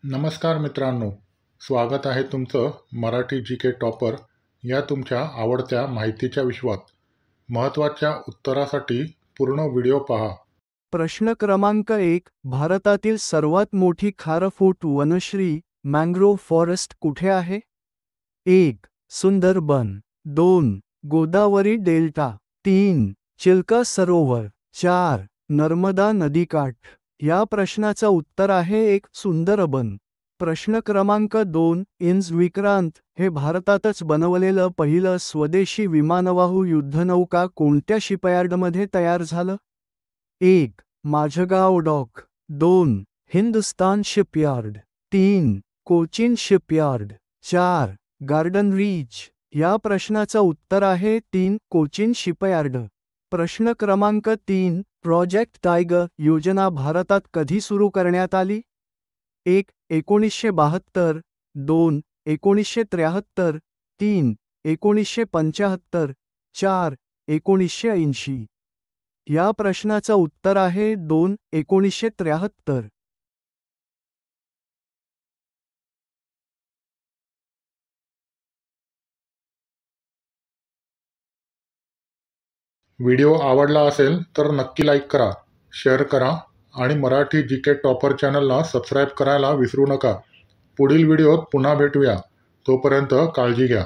नमस्कार मित्रांनो, स्वागत आहे तुमचं मराठी जी के टॉपर या तुमच्या आवडत्या माहितीच्या विश्वात. महत्त्वाच्या उत्तरासाठी पूर्ण व्हिडिओ पहा. प्रश्न क्रमांक 1. भारतातील सर्वात मोठी खारफूट वनश्री मॅंग्रोव्ह फॉरेस्ट कुठे आहे? 1. सुंदरबन. 2. गोदावरी डेल्टा. 3. चिल्का सरोवर. 4. नर्मदा नदीकाठ. या प्रश्नाचं उत्तर आहे 1. सुंदरबन. प्रश्न क्रमांक 2. इंज विक्रांत हे भारतातच बनवलेलं पहिलं स्वदेशी विमानवाहू युद्धनौका कोणत्या शिपयार्डमध्ये तयार झालं? 1. Mazagaon dock. 2. Hindustan shipyard. 3. Cochin shipyard. 4. Garden Reach. या प्रश्नाचं उत्तर आहे 3. कोचिन शिपयार्ड. प्रश्न क्रमांक 3. प्रोजेक्ट टायगर योजना भारतात कधी सुरू करण्यात आली? 1. 1972. 2. 1973. 3. 1975. 4. 1980. या प्रश्नाचं उत्तर आहे 2. 1973. व्हिडिओ आवडला असेल तर नक्की लाईक करा, शेअर करा आणि मराठी जी के टॉपर चॅनलला सबस्क्राईब करायला विसरू नका. पुढील व्हिडिओत पुन्हा भेटूया. तोपर्यंत काळजी घ्या.